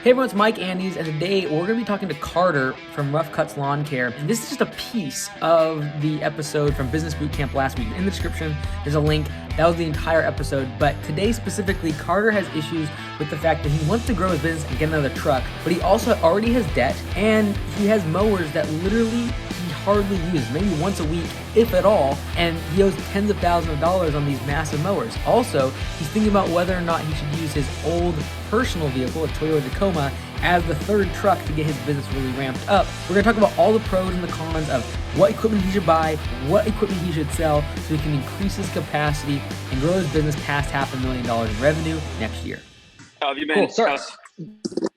Hey everyone, it's Mike Andes, and today we're going to be talking to Carter from Rough Cuts Lawn Care. And this is just a piece of the episode from Business Bootcamp last week. In the description, there's a link. That was the entire episode. But today specifically, Carter has issues with the fact that he wants to grow his business and get another truck, but he also already has debt, and he has mowers that literally he hardly uses, maybe once a week, if at all, and he owes tens of thousands of dollars on these massive mowers. Also, he's thinking about whether or not he should use his old personal vehicle, a Toyota Tacoma, as the third truck to get his business really ramped up. We're going to talk about all the pros and the cons of what equipment he should buy, what equipment he should sell, so he can increase his capacity and grow his business past $500,000 in revenue next year. How have you been? Cool. Sorry.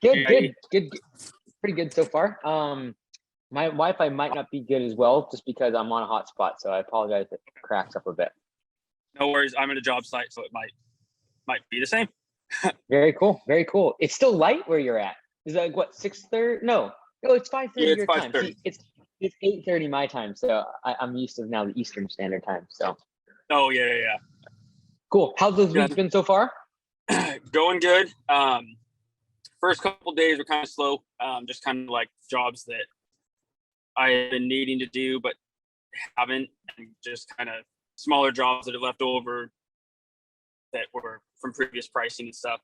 Good. Pretty good so far. My Wi-Fi might not be good as well, just because I'm on a hotspot. So I apologize if it cracks up a bit. No worries. I'm at a job site, so it might be the same. Very cool. Very cool. It's still light where you're at. Is that like what, 6:30? No, it's 5:30 your time. See, it's 8:30 my time, so I'm used to now the Eastern Standard Time. So. Oh yeah. Cool. How's those weeks been so far? Going good. First couple days were kind of slow. Just kind of like jobs that I've been needing to do but haven't, and just kind of smaller jobs that have left over that were from previous pricing and stuff.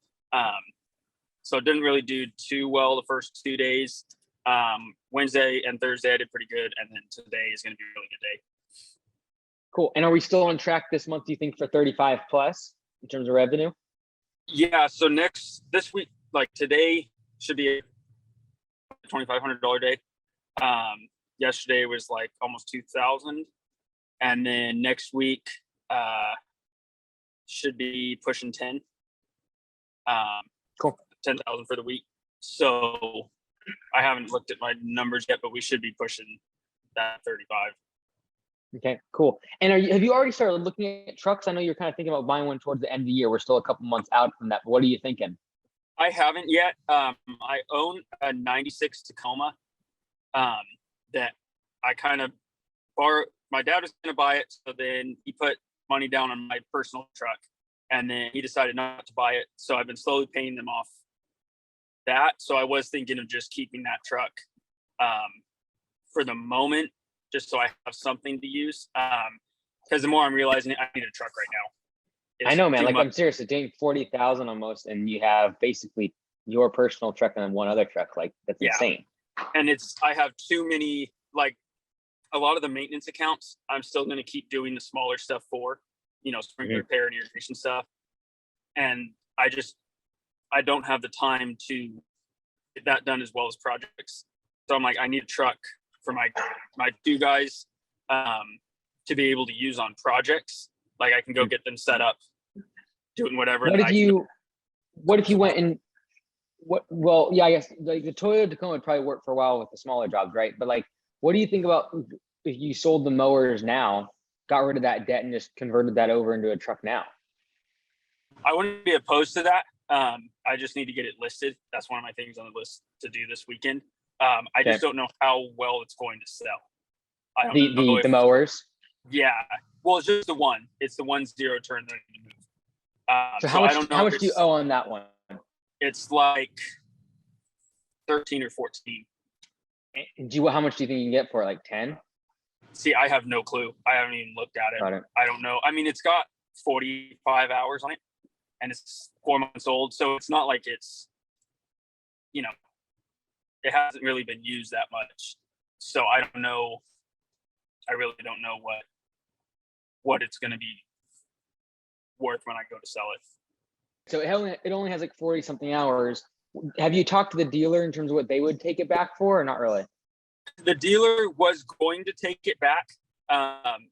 So it didn't really do too well the first 2 days. Wednesday and Thursday I did pretty good, and then today is going to be a really good day. Cool. And are we still on track this month, do you think, for 35 plus in terms of revenue? Yeah. So this week, like today, should be a $2,500 day. Yesterday was like almost 2,000, and then next week should be pushing 10. Cool. 10,000 for the week. So I haven't looked at my numbers yet, but we should be pushing that 35. Okay, cool. And have you already started looking at trucks? I know you're kind of thinking about buying one towards the end of the year. We're still a couple months out from that. But what are you thinking? I haven't yet. I own a 96 Tacoma that I kind of borrowed. My dad was going to buy it, so then he put money down on my personal truck, and then he decided not to buy it. So I've been slowly paying them off that. So I was thinking of just keeping that truck for the moment, just so I have something to use. Because the more I'm realizing, I need a truck right now. I know, man. Like, I'm serious. It's doing 40,000 almost, and you have basically your personal truck and then one other truck. Like, that's insane. And I have too many, like, a lot of the maintenance accounts, I'm still going to keep doing the smaller stuff for, sprinkler repair and irrigation stuff. And I don't have the time to get that done as well as projects. So I'm like, I need a truck for my two guys to be able to use on projects. Like, I can go get them set up, doing whatever. What if you went and well, yeah, I guess like the Toyota Tacoma would probably work for a while with the smaller jobs, right? But like, what do you think about if you sold the mowers now, got rid of that debt, and just converted that over into a truck now? I wouldn't be opposed to that. I just need to get it listed. That's one of my things on the list to do this weekend. I just don't know how well it's going to sell. I don't know the mowers. Yeah. Well, it's just the one. It's the 1 0 turn that I need to move. So how much do you owe on that one? It's like 13 or 14. How much do you think you can get for it? Like 10? See, I have no clue. I haven't even looked at it. I don't know. I mean, it's got 45 hours on it, and it's 4 months old. So it's not like it's, it hasn't really been used that much. So I don't know. I really don't know what it's going to be worth when I go to sell it. So it only has like 40 something hours. Have you talked to the dealer in terms of what they would take it back for, or not really? The dealer was going to take it back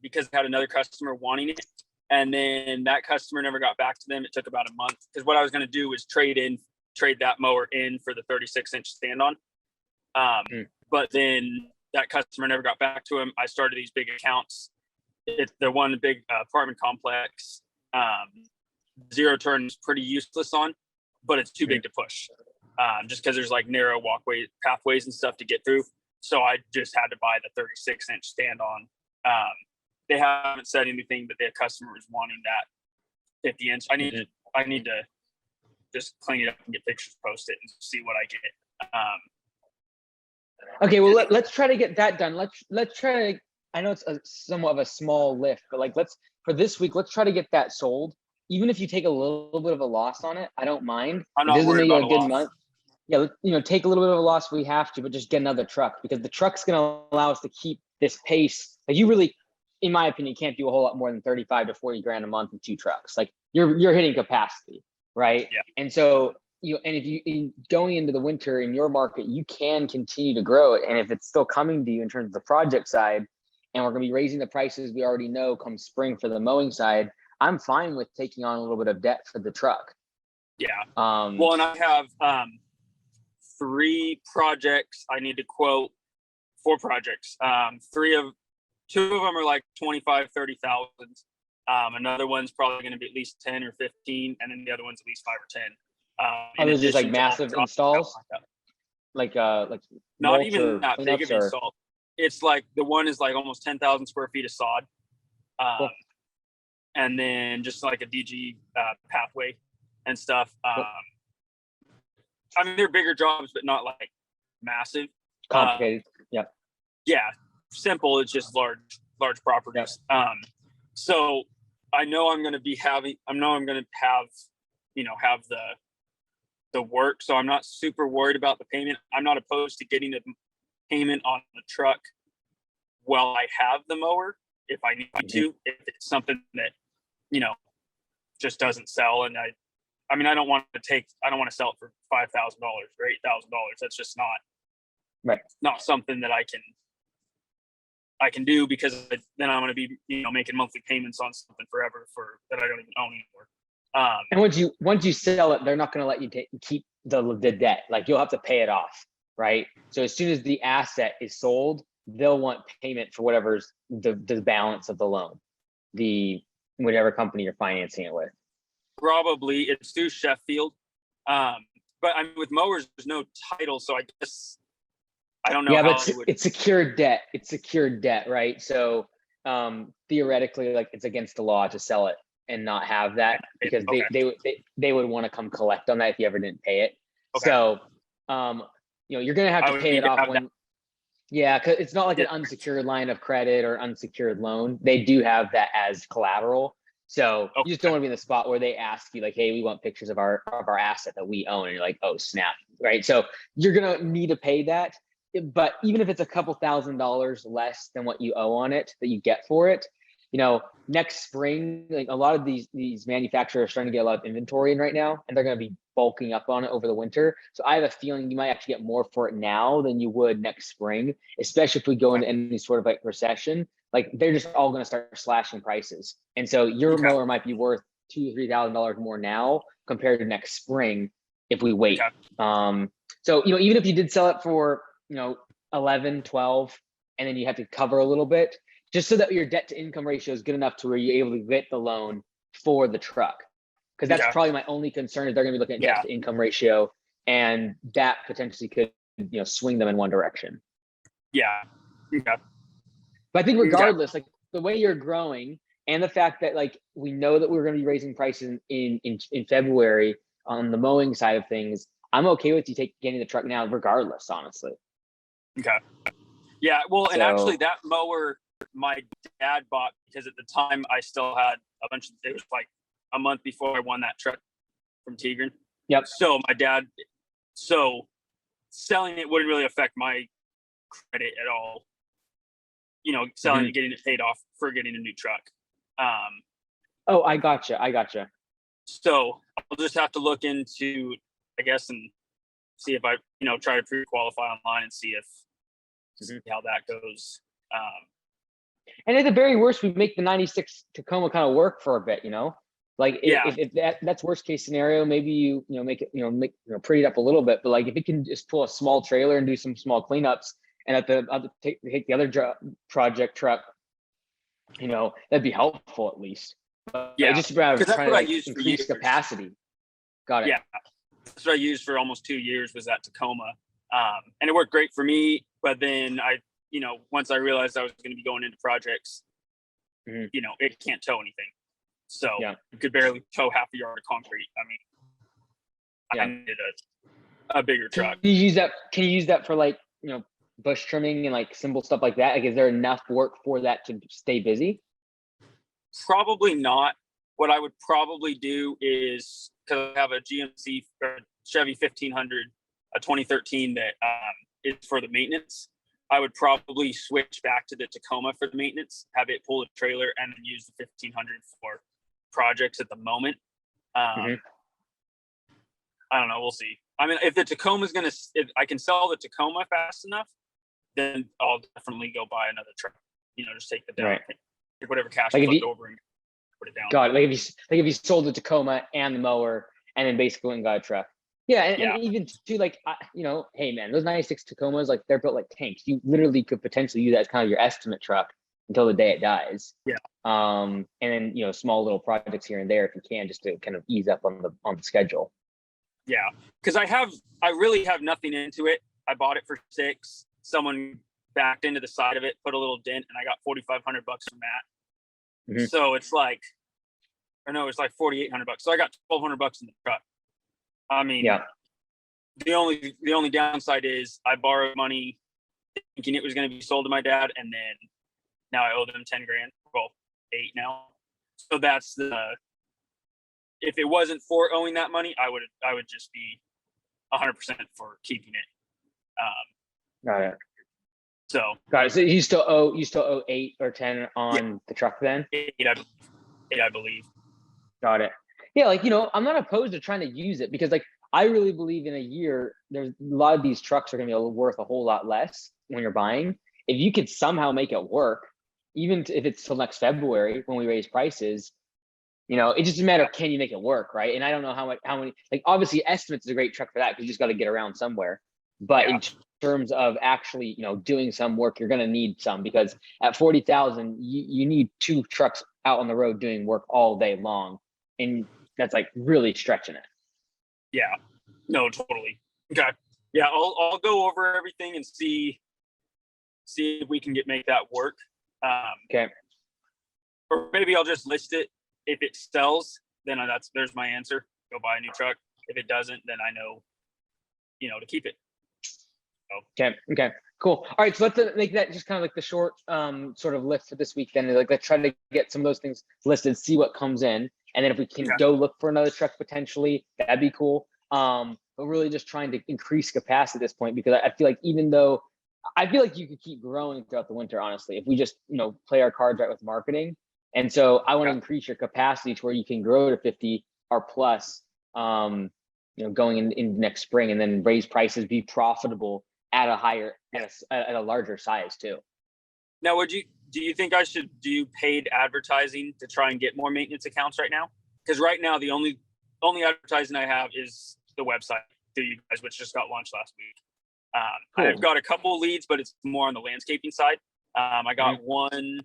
because I had another customer wanting it. And then that customer never got back to them. It took about a month, because what I was going to do was trade that mower in for the 36-inch stand-on. But then that customer never got back to him. I started these big accounts. They're one big apartment complex. 0 turn is pretty useless on, but it's too big to push, just because there's like narrow pathways and stuff to get through. So I just had to buy the 36-inch stand-on. They haven't said anything, but their customer is wanting that 50-inch. I need to just clean it up and get pictures, post it, and see what I get. Okay, well let's try to get that done. Let's try to. I know it's somewhat of a small lift, but like for this week, let's try to get that sold. Even if you take a little bit of a loss on it, I don't mind. I'm not worried about a loss. Yeah, take a little bit of a loss if we have to, but just get another truck, because the truck's going to allow us to keep this pace. Like, you really, in my opinion, can't do a whole lot more than 35 to 40 grand a month with 2 trucks. Like, you're hitting capacity, right? Yeah. And so, and if you going into the winter in your market, you can continue to grow it. And if it's still coming to you in terms of the project side, and we're going to be raising the prices, we already know come spring for the mowing side, I'm fine with taking on a little bit of debt for the truck. Yeah. Well, and I have 3 projects I need to quote. 4 projects. 2 of them are like 25, 30,000. Another one's probably going to be at least 10 or 15, and then the other one's at least 5 or 10. Are those just like massive installs? Like not even that big of an install. It's like the one is like almost 10,000 square feet of sod. Cool. And then just like a DG pathway and stuff. Cool. I mean, they're bigger jobs, but not like massive. Complicated. Yep. Yeah. Simple. It's just large properties. Yep. So I know I'm going to have, have the work. So I'm not super worried about the payment. I'm not opposed to getting the payment on the truck while I have the mower, if I need to, if it's something that, just doesn't sell. And I mean, I don't want to sell it for $5,000 or $8,000. That's just not something that I can do, because then I'm going to be, making monthly payments on something forever that I don't even own anymore. And once you sell it, they're not going to let you keep the debt. Like, you'll have to pay it off, right? So as soon as the asset is sold, they'll want payment for whatever's the balance of the loan, whatever company you're financing it with. Probably it's through Sheffield. But I mean, with mowers, there's no title, so I guess I don't know. Yeah, but it's secured debt. It's secured debt, right? So theoretically, like, it's against the law to sell it and not have that, because they would want to come collect on that if you ever didn't pay it. Okay. So you're gonna have to pay it off when. Yeah, because it's not like an unsecured line of credit or unsecured loan. They do have that as collateral. So you just don't want to be in the spot where they ask you, like, hey, we want pictures of our asset that we own. And you're like, oh, snap, right? So you're going to need to pay that. But even if it's a couple $1,000s less than what you owe on it that you get for it, next spring, like, a lot of these manufacturers are starting to get a lot of inventory in right now, and they're going to be bulking up on it over the winter. So I have a feeling you might actually get more for it now than you would next spring, especially if we go into any sort of like recession. Like, they're just all going to start slashing prices. And so your mower might be worth $2,000 to $3,000 more now compared to next spring if we wait. So, even if you did sell it for, 11, 12, and then you have to cover a little bit, just so that your debt to income ratio is good enough to where you're able to get the loan for the truck. Because that's probably my only concern, is they're going to be looking at debt to income ratio, and that potentially could, swing them in one direction. Yeah. Okay. But I think regardless, like, the way you're growing and the fact that, like, we know that we're going to be raising prices in February on the mowing side of things, I'm okay with you getting the truck now regardless, honestly. Okay. Yeah. Well, and actually that mower my dad bought, because at the time I still had a bunch of, it was like a month before I won that truck from Tigran. Yep. So selling it wouldn't really affect my credit at all. Selling it, getting it paid off for getting a new truck. Oh, I gotcha. So I'll just have to look into, I guess, and see if I, try to pre-qualify online and see how that goes. And at the very worst, we make the 96 Tacoma kind of work for a bit, like, if that's worst case scenario, maybe you make it, pretty it up a little bit, but like, if it can just pull a small trailer and do some small cleanups, and take the other project truck, that'd be helpful at least. But just about trying to increase capacity. Got it. Yeah, that's what I used for almost 2 years, was that Tacoma, and it worked great for me. But then once I realized I was going to be going into projects, it can't tow anything. So you could barely tow half a yard of concrete. I mean, Yeah. I needed a bigger truck. Can you use that? Can you use that for like, bush trimming and like simple stuff like that? Like, is there enough work for that to stay busy? Probably not. What I would probably do is, because I have a GMC or Chevy 1500, a 2013 that is for the maintenance. I would probably switch back to the Tacoma for the maintenance, have it pull a trailer, and then use the 1500 for projects at the moment. I don't know. We'll see. I mean, if the Tacoma's if I can sell the Tacoma fast enough, then I'll definitely go buy another truck. Just take the down, take whatever cash Like is left over and put it down. God, like if you sold the Tacoma and the mower, and then basically went and got a truck. Yeah, and even too, like, hey man, those 96 Tacomas, like, they're built like tanks. You literally could potentially use that as kind of your estimate truck until the day it dies. Yeah. And then small little projects here and there if you can, just to kind of ease up on the schedule. Yeah, because I really have nothing into it. I bought it for $6,000. Someone backed into the side of it, put a little dent, and I got $4,500 from that. So it's like, it's like $4,800. So I got $1,200 in the truck. I mean, the only downside is I borrowed money thinking it was going to be sold to my dad, and then now I owe them $10,000. Well, 8 now. So that's if it wasn't for owing that money, I would just be 100% for keeping it. Got it. So So you still owe 8 or 10 on the truck then? 8, I believe. Got it. Yeah, like, I'm not opposed to trying to use it, because like I really believe in a year, there's a lot of these trucks are going to be worth a whole lot less when you're buying. If you could somehow make it work, even if it's till next February when we raise prices, it just a matter of, can you make it work, right? And I don't know how many, like, obviously Estimates is a great truck for that because you just got to get around somewhere. But in terms of actually, doing some work, you're going to need some, because at 40,000, you need 2 trucks out on the road doing work all day long, and that's like really stretching it. Yeah, no, totally. Okay. Yeah, I'll go over everything and see if we can make that work. Okay. Or maybe I'll just list it. If it sells, then there's my answer. Go buy a new truck. If it doesn't, then I know, to keep it. So. Okay. Cool. All right. So let's make that just kind of like the short sort of list for this week. Then, like, let's try to get some of those things listed, see what comes in. And then if we can go look for another truck potentially, that'd be cool. But really just trying to increase capacity at this point, because I feel like you could keep growing throughout the winter, honestly, if we just, play our cards right with marketing. And so I want to increase your capacity to where you can grow to 50 or plus, going in next spring, and then raise prices, be profitable at a larger size too. Now, do you think I should do paid advertising to try and get more maintenance accounts right now? Because right now the only advertising I have is the website through you guys, which just got launched last week. Cool. I've got a couple leads, but it's more on the landscaping side. I got one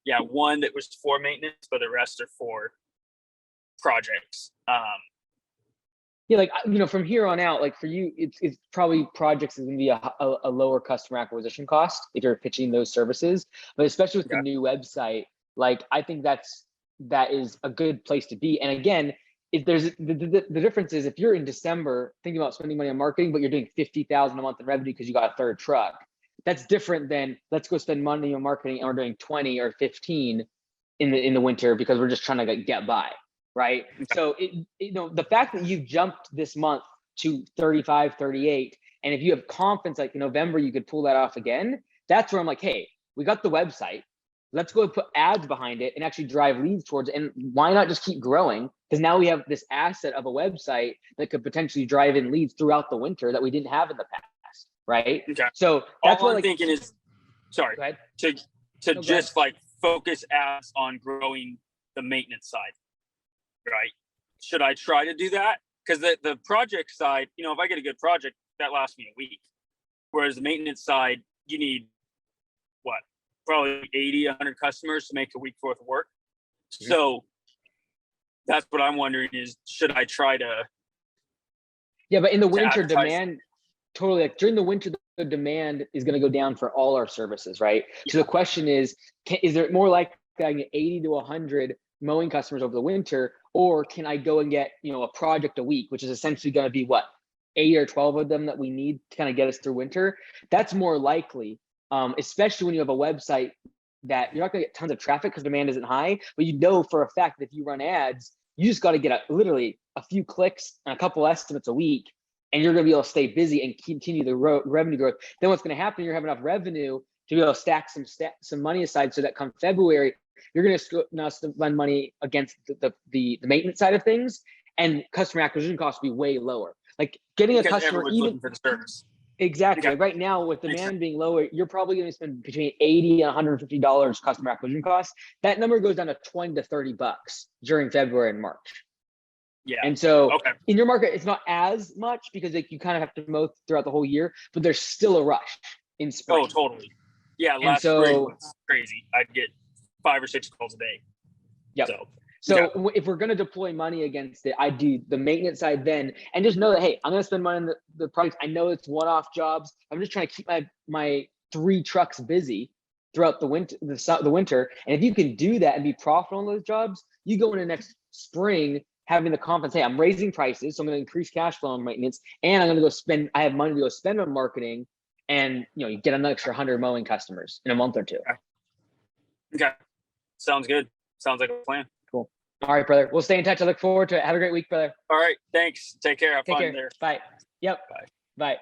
that was for maintenance, but the rest are for projects. Yeah, like, from here on out, like for you, it's probably projects is going to be a lower customer acquisition cost if you're pitching those services. But especially with the new website, like, I think that is a good place to be. And again, if there's the difference is, if you're in December thinking about spending money on marketing, but you're doing 50,000 a month in revenue because you got a third truck, that's different than let's go spend money on marketing and we're doing 20 or 15 in the winter because we're just trying to get by. Right. So the fact that you jumped this month to 35, 38, and if you have confidence, like in November, you could pull that off again. That's where I'm like, hey, we got the website. Let's go put ads behind it and actually drive leads towards it. And why not just keep growing? Because now we have this asset of a website that could potentially drive in leads throughout the winter that we didn't have in the past. Right. Okay. So that's what I'm thinking is, sorry, go ahead. to just like focus ads on growing the maintenance side. Right. Should I try to do that? Because the project side, if I get a good project, that lasts me a week. Whereas the maintenance side, you need probably 80, 100 customers to make a week's worth of work. So that's what I'm wondering is, should I try to? Yeah, but in the winter, demand, totally, like during the winter, the demand is going to go down for all our services, right? So the question is there more like 80 to 100 mowing customers over the winter, or can I go and get, a project a week, which is essentially going to be what, 8 or 12 of them that we need to kind of get us through winter. That's more likely, especially when you have a website that you're not going to get tons of traffic because demand isn't high, but for a fact that if you run ads, you just got to get literally a few clicks and a couple estimates a week, and you're going to be able to stay busy and continue the revenue growth. Then what's going to happen, you're having enough revenue to be able to stack some money aside, so that come February, you're going to now spend money against the maintenance side of things, and customer acquisition costs will be way lower. Like getting a customer, everyone's looking for the service. Exactly. Okay. Right now, with demand being lower, you're probably going to spend between $80 and $150 customer acquisition costs. That number goes down to $20 to $30 during February and March. Yeah. And so in your market, it's not as much because you kind of have to mow throughout the whole year, but there's still a rush in spring. Oh, totally. Yeah. Last spring was crazy. I'd get 5 or 6 calls a day. Yep. So if we're going to deploy money against it, I do the maintenance side then, and just know that, hey, I'm going to spend money on the products. I know it's one-off jobs. I'm just trying to keep my 3 trucks busy throughout the winter. And if you can do that and be profitable on those jobs, you go into next spring having the confidence, hey, I'm raising prices, so I'm going to increase cash flow on maintenance, and I'm going to go spend. I have money to go spend on marketing, and you get an extra 100 mowing customers in a month or 2. Okay. Sounds good. Sounds like a plan. Cool. All right, brother. We'll stay in touch. I look forward to it. Have a great week, brother. All right. Thanks. Take care. Have fun there. Bye. Yep. Bye. Bye.